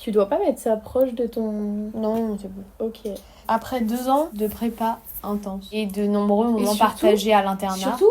Tu dois pas mettre ça proche de ton... Non, c'est bon. Ok. Après 2 ans de prépa intense et de nombreux moments surtout- partagés à l'internat. Surtout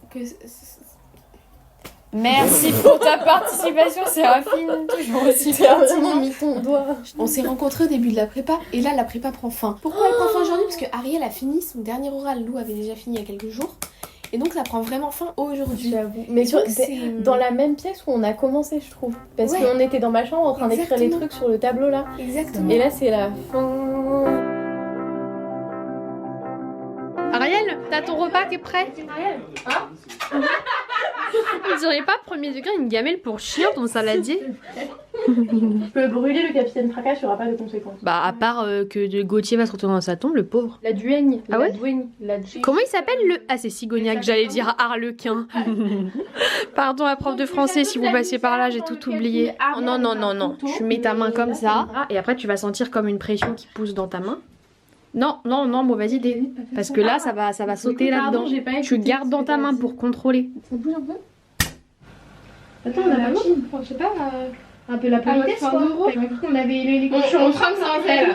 que Merci pour ta participation, Séraphine, toujours aussi Tu as pertinent. vraiment mis ton doigt. on s'est rencontrés au début de la prépa et là la prépa prend fin. Pourquoi elle prend fin aujourd'hui? Parce que Ariel a fini son dernier oral, Lou avait déjà fini il y a quelques jours. Et donc ça prend vraiment fin aujourd'hui. J'avoue. Mais Donc, dans la même pièce où on a commencé, je trouve. Parce Ouais. qu'on était dans ma chambre en train d'écrire les Exactement. trucs sur le tableau là. Exactement. Et là, c'est la fin. Ariel, t'as ton repas qui est prêt? Ariel, hein? Vous diriez pas premier degré une gamelle pour chien ton saladier? Je peux brûler le capitaine Fracas, il n'y aura pas de conséquences. Bah à part que Gauthier va se retrouver dans sa tombe, le pauvre. La duègne. Ah ouais? La duègne. La duègne. Comment il s'appelle le... Ah c'est Cigognac, j'allais dire Harlequin. Pardon la prof de français, si vous passiez par là, j'ai tout oublié. Oh, non, non, non, non. Tu mets ta main comme ça, et après tu vas sentir comme une pression qui pousse dans ta main. Non, non, non, mauvaise idée. Parce que là, ça va sauter là-dedans. Tu gardes dans ta main pour contrôler. Ça bouge un peu? Attends, on a la machine. Je sais pas. Un peu la politesse quoi. On avait les cochons. On prend ça en fait.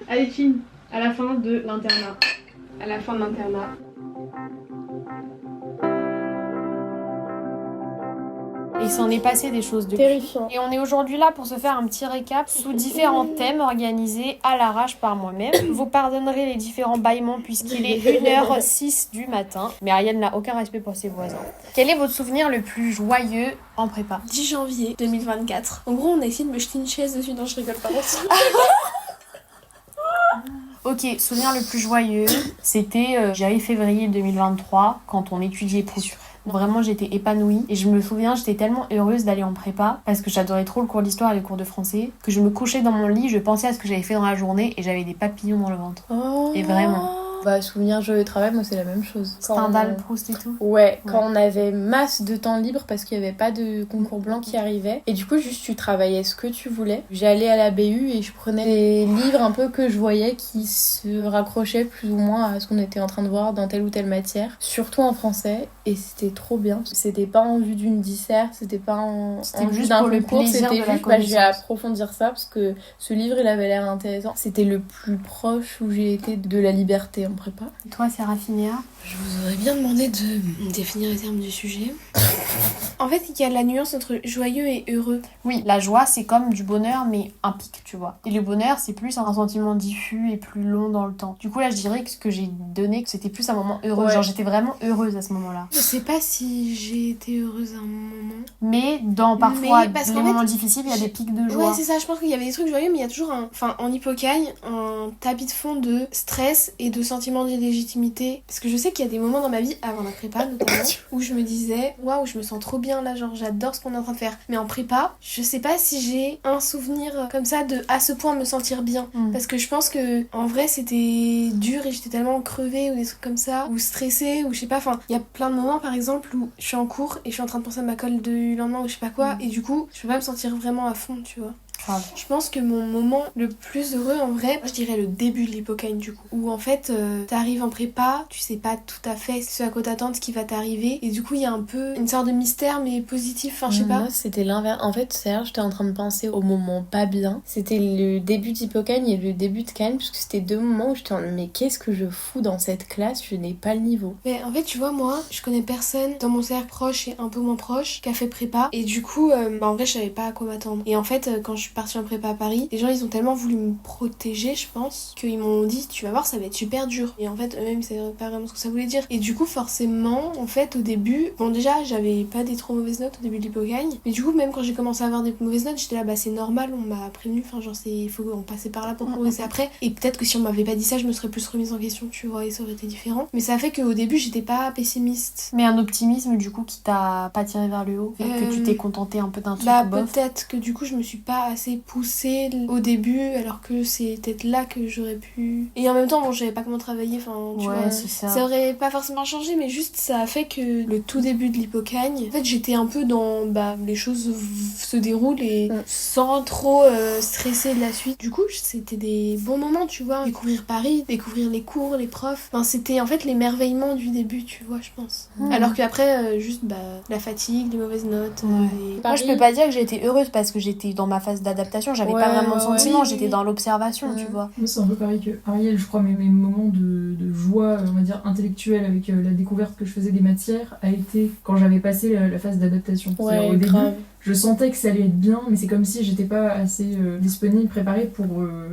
Allez, Chine. À la fin de l'internat. À la fin de l'internat. Et il s'en est passé des choses depuis. Terrifiant. Et on est aujourd'hui là pour se faire un petit récap sous différents thèmes organisés à l'arrache par moi-même. Vous pardonnerez les différents bâillements puisqu'il est 1h06 du matin. Mais Ariel n'a aucun respect pour ses voisins. Quel est votre souvenir le plus joyeux en prépa? 10 janvier 2024. En gros, on a essayé de me jeter une chaise dessus. Non, je rigole pas. Ok, souvenir le plus joyeux, c'était février 2023 quand on étudiait pour. Vraiment, j'étais épanouie et je me souviens, j'étais tellement heureuse d'aller en prépa parce que j'adorais trop le cours d'histoire et le cours de français que je me couchais dans mon lit, je pensais à ce que j'avais fait dans la journée et j'avais des papillons dans le ventre. Oh. Et vraiment. Bah, souvenir joyeux travail, moi c'est la même chose. Stendhal, Proust et tout. Ouais, quand on avait masse de temps libre parce qu'il n'y avait pas de concours blanc qui arrivait. Et du coup, juste tu travaillais ce que tu voulais. J'allais à la BU et je prenais des livres un peu que je voyais qui se raccrochaient plus ou moins à ce qu'on était en train de voir dans telle ou telle matière. Surtout en français. Et c'était trop bien. C'était pas en vue d'une dissert, c'était pas en vue juste d'un pour le concours, plaisir c'était de la juste, je vais connaissance. approfondir ça parce que ce livre, il avait l'air intéressant. C'était le plus proche où j'ai été de la liberté en prépa. Et toi, Séraphinia? Je vous aurais bien demandé de définir les termes du sujet. En fait, il y a la nuance entre joyeux et heureux. Oui, la joie, c'est comme du bonheur, mais un pic, tu vois. Et le bonheur, c'est plus un sentiment diffus et plus long dans le temps. Du coup, là, je dirais que ce que j'ai donné, c'était plus un moment heureux. Ouais. Genre, j'étais vraiment heureuse à ce moment-là. Je sais pas si j'ai été heureuse à un moment. Mais dans parfois Mais parce les qu'en moments fait, difficiles, il y a des pics de joie. Ouais, c'est ça, je pense qu'il y avait des trucs joyeux, mais il y a toujours en hippocagne, un tapis de fond de stress et de sentiment d'illégitimité. Parce que je sais qu'il y a des moments dans ma vie, avant la prépa notamment, où je me disais, waouh, je me sens trop bien là, genre j'adore ce qu'on est en train de faire. Mais en prépa, je sais pas si j'ai un souvenir comme ça de à ce point me sentir bien. Parce que je pense que en vrai, c'était dur et j'étais tellement crevée ou des trucs comme ça, ou stressée, ou je sais pas, enfin, il y a plein de moments par exemple où je suis en cours et je suis en train de penser à ma colle du lendemain ou je sais pas quoi, et du coup, je peux pas me sentir vraiment à fond, tu vois. Grave. Je pense que mon moment le plus heureux en vrai, je dirais le début de l'hypocagne du coup. Où en fait t'arrives en prépa, tu sais pas tout à fait ce à quoi t'attendre, ce qui va t'arriver. Et du coup il y a un peu une sorte de mystère mais positif, enfin je sais pas. Moi c'était l'inverse. En fait, Serge, j'étais en train de penser au moment pas bien. C'était le début d'hypocagne et le début de Cannes, parce que c'était deux moments où j'étais en mais qu'est-ce que je fous dans cette classe, je n'ai pas le niveau. Mais en fait tu vois moi, je connais personne dans mon cercle proche et un peu moins proche qui a fait prépa. Et du coup en vrai je savais pas à quoi m'attendre. Et en fait quand je suis partie en prépa à Paris, les gens ils ont tellement voulu me protéger je pense, qu'ils m'ont dit tu vas voir ça va être super dur. Et en fait eux-mêmes ils savaient pas vraiment ce que ça voulait dire. Et du coup forcément en fait au début, bon déjà j'avais pas des trop mauvaises notes au début de l'hypocagne, mais du coup même quand j'ai commencé à avoir des mauvaises notes j'étais là bah c'est normal, on m'a prévenu, enfin genre c'est faut qu'on passait par là pour progresser après. Et peut-être que si on m'avait pas dit ça je me serais plus remise en question tu vois et ça aurait été différent. Mais ça a fait qu'au début j'étais pas pessimiste. Mais un optimisme du coup qui t'a pas tiré vers le haut et que tu t'es contenté un peu d'un truc Bah bof. peut-être que du coup je me suis pas assez poussée au début alors que c'est peut-être là que j'aurais pu. Et en même temps bon je savais pas comment travailler, enfin tu Ouais, vois. c'est ça. Ça aurait pas forcément changé mais juste ça a fait que le tout début de l'hypocagne, en fait j'étais un peu dans bah les choses se déroulent et sans trop stresser de la suite. Du coup c'était des bons moments tu vois, découvrir Paris, découvrir les cours, les profs, enfin c'était en fait l'émerveillement du début tu vois je pense. Alors qu'après juste bah la fatigue, les mauvaises notes. Ouais. Et... Moi je peux pas dire que j'ai été heureuse parce que j'étais dans ma phase d'adaptation, j'avais Ouais, pas vraiment de ouais, sentiment, oui, j'étais oui. dans l'observation, tu Mm. vois. Moi, c'est un peu pareil que Ariel, je crois, mais mes moments de joie, on va dire, intellectuelle avec la découverte que je faisais des matières a été quand j'avais passé la phase d'adaptation. C'est-à-dire, Ouais, au début, grave. je sentais que ça allait être bien, mais c'est comme si j'étais pas assez disponible, préparée pour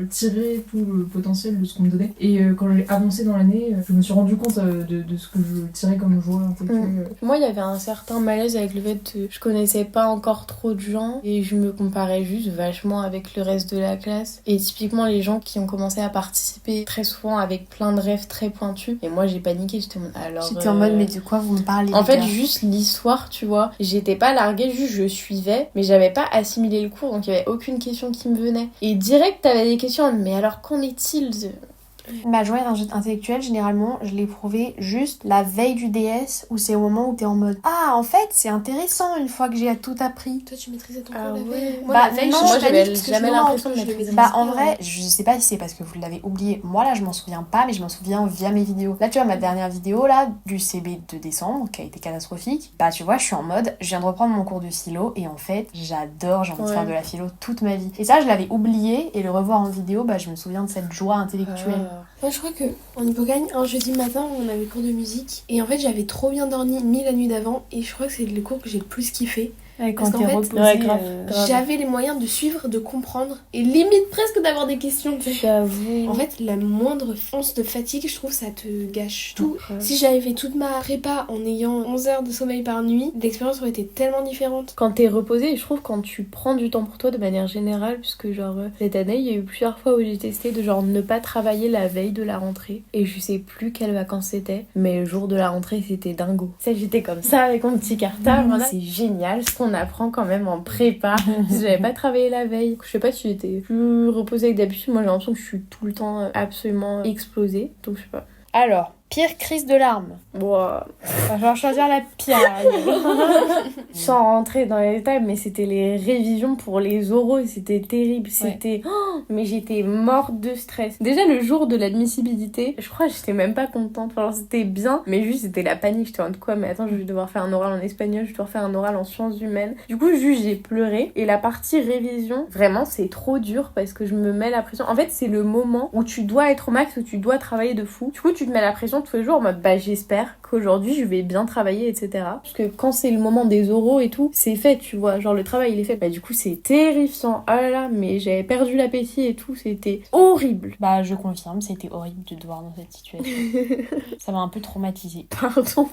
tirer tout le potentiel de ce qu'on me donnait. Et quand j'ai avancé dans l'année, je me suis rendu compte de ce que je tirais comme joie intellectuelle. Moi, il y avait un certain malaise avec le fait que je connaissais pas encore trop de gens et je me comparais juste vachement avec le reste de la classe. Et typiquement, les gens qui ont commencé à participer très souvent avec plein de rêves très pointus. Et moi, j'ai paniqué, j'étais en mode, alors. J'étais en mode, mais de quoi vous me parlez? En les fait, gars juste l'histoire, tu vois. J'étais pas larguée, juste je suivais, mais j'avais pas assimilé le cours, donc il y avait aucune question qui me venait. Et direct, t'avais des questions, mais alors qu'en est-il de... Ma joie intellectuelle, généralement, je l'ai prouvé juste la veille du DS, où c'est au moment où t'es en mode ah, en fait, c'est intéressant une fois que j'ai tout appris. Toi, tu maîtrisais ton Ah cours la ouais. veille. Bah, la veille, non, je moi, panique j'avais parce que jamais je l'impression me de rends compte que je maîtriser. le Bah, maîtrise en pas, vrai, ouais. je sais pas si c'est parce que vous l'avez oublié. Moi, là, je m'en souviens pas, mais je m'en souviens via mes vidéos. Là, tu vois, ma dernière vidéo, là, du CB de décembre, qui a été catastrophique. Bah, tu vois, je suis en mode, je viens de reprendre mon cours de philo, et en fait, j'adore, j'ai envie de Ouais. faire de la philo toute ma vie. Et ça, je l'avais oublié, et le revoir en vidéo, bah, je me souviens de cette joie intellectuelle. Moi, je crois que en Hippocagne, un jeudi matin, on avait cours de musique. Et en fait, j'avais trop bien dormi la nuit d'avant. Et je crois que c'est le cours que j'ai le plus kiffé. Ouais, Parce quand qu'en t'es fait, reposé, ouais, grave. J'avais les moyens de suivre, de comprendre. Et limite presque d'avoir des questions. J'avoue. En fait, la moindre once de fatigue, je trouve, ça te gâche tout. Ouais. Si j'avais fait toute ma prépa en ayant 11 heures de sommeil par nuit, l'expérience aurait été tellement différente. Quand t'es reposé, je trouve quand tu prends du temps pour toi de manière générale, puisque genre cette année, il y a eu plusieurs fois où j'ai testé de genre ne pas travailler la veille de la rentrée. Et je sais plus quelles vacances c'était, mais le jour de la rentrée, c'était dingo. Ça, j'étais comme ça avec mon petit cartable. Voilà. C'est génial ce qu'on apprend quand même en prépa. J'avais pas travaillé la veille. Je sais pas si j'étais plus reposée que d'habitude. Moi, j'ai l'impression que je suis tout le temps absolument explosée. Donc, je sais pas. Alors, pire crise de larmes. Bon, Va falloir choisir la pire. sans rentrer dans les détails, mais c'était les révisions pour les oraux, c'était terrible, c'était... Oh, mais j'étais morte de stress. Déjà, le jour de l'admissibilité, je crois que j'étais même pas contente, enfin, c'était bien, mais juste c'était la panique, j'étais en mode quoi, mais attends, je vais devoir faire un oral en espagnol, je vais devoir faire un oral en sciences humaines. Du coup, juste j'ai pleuré, et la partie révision, vraiment, c'est trop dur, parce que je me mets la pression. En fait, c'est le moment où tu dois être au max, où tu dois travailler de fou. Du coup, tu te mets la pression tous les jours en mode, bah j'espère qu'aujourd'hui, je vais bien travailler, etc. Parce que quand c'est le moment des oraux et tout, c'est fait, tu vois, genre le travail il est fait. Bah du coup c'est terrifiant, oh là là, mais j'avais perdu l'appétit et tout, c'était horrible. Bah, je confirme, c'était horrible de devoir dans cette situation. Ça m'a un peu traumatisée. Pardon.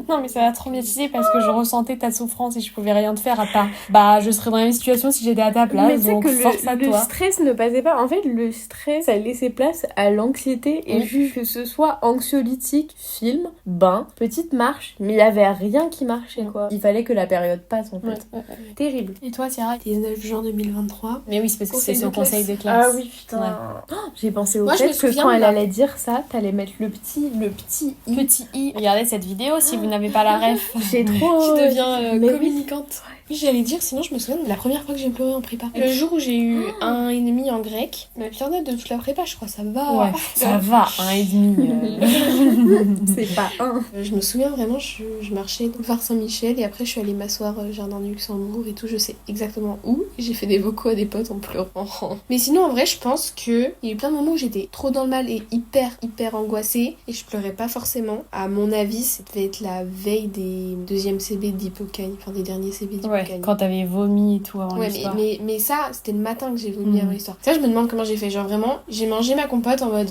Non, mais ça m'a traumatisée parce que je ressentais ta souffrance et je pouvais rien te faire à part. Bah, je serais dans la même situation si j'étais à ta place, Mais tu sais donc que force à le toi. stress ne passait pas. En fait, le stress, ça laissait place à l'anxiété. Et Oui. juste que ce soit anxiolytique, film, bain, petite marche, mais il y avait rien qui marchait, quoi. Il fallait que la période passe, en fait. Terrible. Et toi, Ciara? 19 juin 2023. Mais oui, c'est parce que c'est Conseil son de classe. conseil de classe. Ah oui, putain. Ouais. Oh, j'ai pensé au Moi, je fait me que souviens quand de elle la- allait dire ça, t'allais mettre le petit i. Petit i. Regardez cette vidéo si vous n'avez pas la ref. J'ai trop... Tu deviens Mais oui. communicante. Oui, j'allais dire, sinon je me souviens de la première fois que j'ai pleuré en prépa. Le jour où j'ai eu 1,5 en grec, ma pire note de toute la prépa, je crois, ça va. Ouais, ça va, 1,5. C'est pas un. Je me souviens vraiment, je marchais boulevard Saint-Michel et après je suis allée m'asseoir jardin du Luxembourg et tout, je sais exactement où. Et j'ai fait des vocaux à des potes en pleurant. Mais sinon, en vrai, je pense que il y a eu plein de moments où j'étais trop dans le mal et hyper angoissée et je pleurais pas forcément. À mon avis, ça devait être la veille des deuxièmes CB d'Hippocagne, enfin des derniers CB d'Hippocagne. Ouais, quand t'avais vomi et tout avant Ouais, l'histoire. mais ça, c'était le matin que j'ai vomi Mm. avant l'histoire. Ça, je me demande comment j'ai fait. Genre vraiment, j'ai mangé ma compote en mode...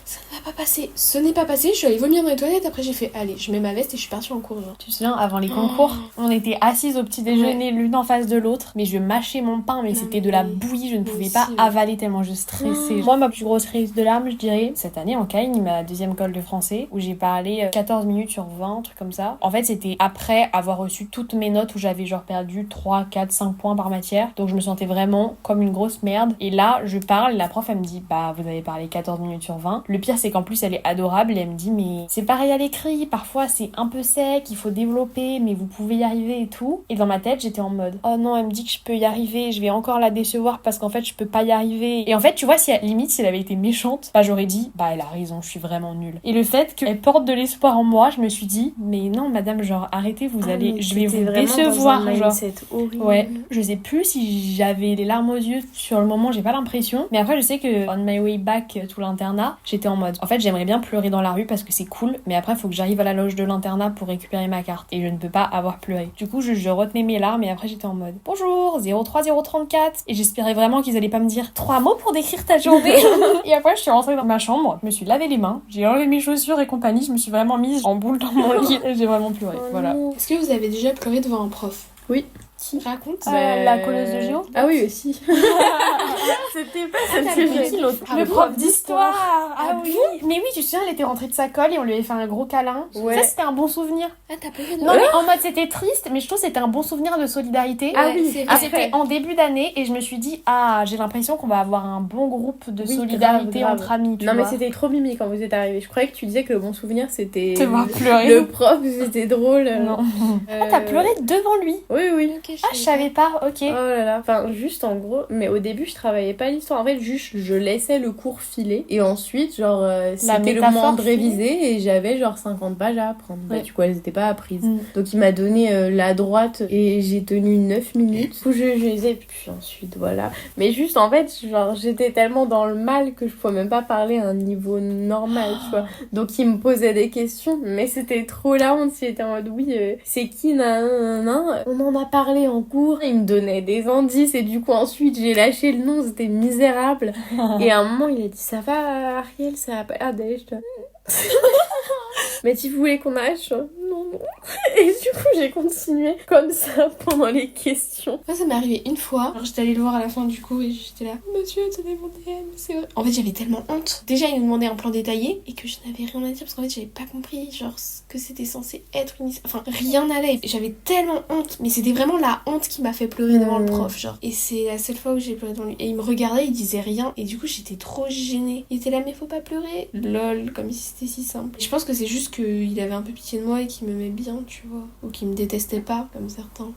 Ça ne va pas passer. Ce n'est pas passé. Je suis allée vomir dans les toilettes. Après, j'ai fait, allez, je mets ma veste et je suis partie en cours. Genre. Tu te souviens, avant les concours, on était assises au petit déjeuner l'une en face de l'autre, mais je mâchais mon pain, mais Non, c'était de la mais- bouillie, je ne moi pouvais aussi, pas ouais. avaler tellement je stressais. Moi, ma plus grosse crise de larmes, je dirais, cette année en Cagne, ma deuxième colle de français, où j'ai parlé 14 minutes sur 20, un truc comme ça. En fait, c'était après avoir reçu toutes mes notes où j'avais genre perdu 3, 4, 5 points par matière, donc je me sentais vraiment comme une grosse merde. Et là, je parle, la prof, elle me dit, bah, vous avez parlé 14 minutes sur 20. Le pire, c'est qu'en plus elle est adorable et elle me dit mais c'est pareil à l'écrit, parfois c'est un peu sec, il faut développer mais vous pouvez y arriver et tout. Et dans ma tête j'étais en mode oh non, elle me dit que je peux y arriver, je vais encore la décevoir parce qu'en fait je peux pas y arriver. Et en fait tu vois, si limite si elle avait été méchante, bah j'aurais dit bah elle a raison, je suis vraiment nulle. Et le fait qu'elle porte de l'espoir en moi, je me suis dit mais non madame, genre arrêtez, vous allez, je vais vous décevoir, genre. Horrible. Ouais, je sais plus si j'avais les larmes aux yeux sur le moment, j'ai pas l'impression. Mais après je sais que on my way back to l'internat, j'étais en mode en fait j'aimerais bien pleurer dans la rue parce que c'est cool, mais après faut que j'arrive à la loge de l'internat pour récupérer ma carte et je ne peux pas avoir pleuré. Du coup je retenais mes larmes et après j'étais en mode bonjour 03034 et j'espérais vraiment qu'ils allaient pas me dire 3 mots pour décrire ta journée. Et après je suis rentrée dans ma chambre, je me suis lavé les mains, j'ai enlevé mes chaussures et compagnie, je me suis vraiment mise en boule dans mon lit et j'ai vraiment pleuré. Voilà. Est-ce que vous avez déjà pleuré devant un prof? Oui. Qui raconte? La colleuse de géo. Ah oui aussi. C'était pas celle que j'ai dit l'autre. Le prof d'histoire. Ah oui. Mais oui, tu te souviens, elle était rentrée de sa colle et on lui avait fait un gros câlin. Ouais. Ça c'était un bon souvenir. Ah, t'as pleuré Non mais en mode c'était triste, mais je trouve que c'était un bon souvenir de solidarité. Ah oui, c'est Et vrai. c'était en début d'année et je me suis dit ah, j'ai l'impression qu'on va avoir un bon groupe de Oui, solidarité grave. entre amis. Tu Non mais vois. c'était trop mimi quand vous êtes arrivés. Je croyais que tu disais que le bon souvenir c'était Te voir pleurer. le prof, c'était drôle. Non. Ah, t'as pleuré devant lui. Oui oui. Ok, Ah, je savais pas. Ok. Oh là là, enfin juste en gros, mais au début je travaillais pas l'histoire, en fait juste je laissais le cours filer et ensuite genre c'était le moment de réviser et j'avais genre 50 pages à apprendre, Ouais. bah, du coup elles étaient pas apprises. Donc il m'a donné la droite et j'ai tenu 9 minutes, du coup je lisais puis ensuite voilà, mais juste en fait genre j'étais tellement dans le mal que je pouvais même pas parler à un niveau normal, tu vois, donc il me posait des questions mais c'était trop la honte, il était en mode oui c'est qui nanana, on en a parlé en cours, il me donnait des indices et du coup ensuite j'ai lâché le nom, c'était misérable. Et à un moment il a dit ça va Ariel, ça va pas l'air d'aller, je te... Mais si vous voulez qu'on arrête, je suis non. Et du coup j'ai continué comme ça pendant les questions. Moi, ça m'est arrivé une fois. Alors, j'étais allée le voir à la fin du cours et j'étais là, monsieur, tenez mon DM, c'est vrai. En fait, j'avais tellement honte. Déjà, il me demandait un plan détaillé et que je n'avais rien à dire parce qu'en fait, j'avais pas compris, genre, ce que c'était censé être une. Enfin, rien n'allait. J'avais tellement honte, mais c'était vraiment la honte qui m'a fait pleurer devant le prof, genre. Et c'est la seule fois où j'ai pleuré devant lui. Et il me regardait, il disait rien et du coup, j'étais trop gênée. Il était là, mais faut pas pleurer. Lol, comme si c'était si simple. Je pense que c'est juste qu'il avait un peu pitié de moi et qu'il m'aimait bien, tu vois. Ou qu'il me détestait pas, comme certains.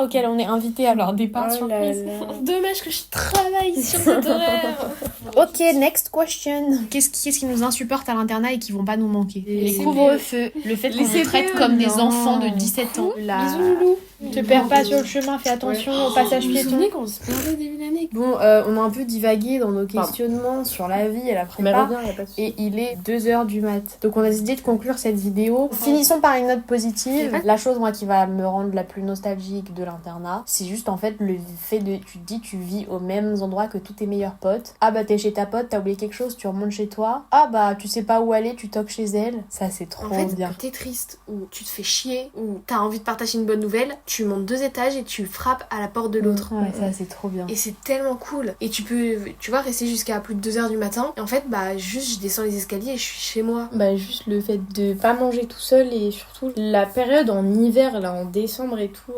Auquel on est invité à leur départ Oh là surprise. là. Dommage que je travaille sur cet horaire. Ok, next question. Qu'est-ce qui nous insupporte à l'internat et qui vont pas nous manquer? Les CPE. couvre-feux, le fait qu'on Les nous traite CPE, comme des non. enfants de 17 ans. Bisous loulou. Te perds pas sur le chemin, fais attention au passage Vous vous piéton. souvenez quand on se perdait début d'année? Bon, on a un peu divagué dans nos questionnements sur la vie et la Mais prépa. reviens, y a pas de souci. Et il est 2h du mat. Donc on a décidé de conclure cette vidéo. Finissons par une note positive. La chose moi qui va me rendre la plus nostalgique de l'internat, c'est juste en fait le fait de, tu te dis tu vis aux mêmes endroits que tous tes meilleurs potes. Ah bah t'es chez ta pote, t'as oublié quelque chose, tu remontes chez toi. Ah bah tu sais pas où aller, tu toques chez elle. Ça c'est trop En fait, bien. quand t'es triste, ou tu te fais chier, ou t'as envie de partager une bonne nouvelle, tu montes 2 étages et tu frappes à la porte de l'autre. Ouais, ça c'est trop bien. Et c'est tellement cool. Et tu peux, tu vois, rester jusqu'à plus de 2h du matin. Et en fait, bah, juste, je descends les escaliers et je suis chez moi. Bah juste le fait de pas manger tout seul et surtout la période en hiver là en décembre et tout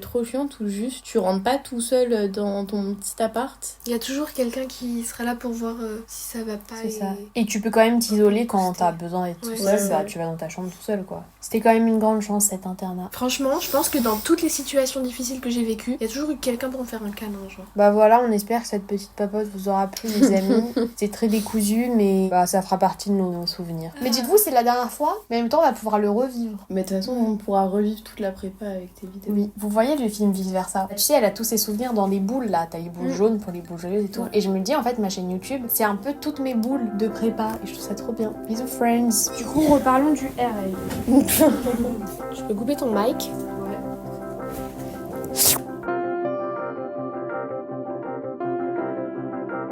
trop chiante où juste tu rentres pas tout seul dans ton petit appart. Il y a toujours quelqu'un qui sera là pour voir si ça va pas. C'est ça. Et tu peux quand même t'isoler quand t'as besoin d'être tout Ouais, seul. c'est Bah, ça. tu vas dans ta chambre tout seul quoi. C'était quand même une grande chance cet internat. Franchement, je pense que dans toutes les situations difficiles que j'ai vécues, il y a toujours eu quelqu'un pour me faire un câlin, genre. Bah voilà, on espère que cette petite papote vous aura plu les amis. C'est très décousu mais bah, ça fera partie de nos souvenirs. Mais dites-vous c'est la dernière fois, mais en même temps on va pouvoir le revivre. Mais de toute façon on pourra revivre toute la prépa avec tes vidéos. Oui, vous voyez le film Vice Versa. Tu sais, elle a tous ses souvenirs dans des boules là. T'as les boules jaunes pour les boules joyeuses et tout. Et je me dis en fait, ma chaîne YouTube, c'est un peu toutes mes boules de prépa. Et je trouve ça trop bien. Bisous, friends. Du coup, reparlons du RL. Je peux couper ton mic.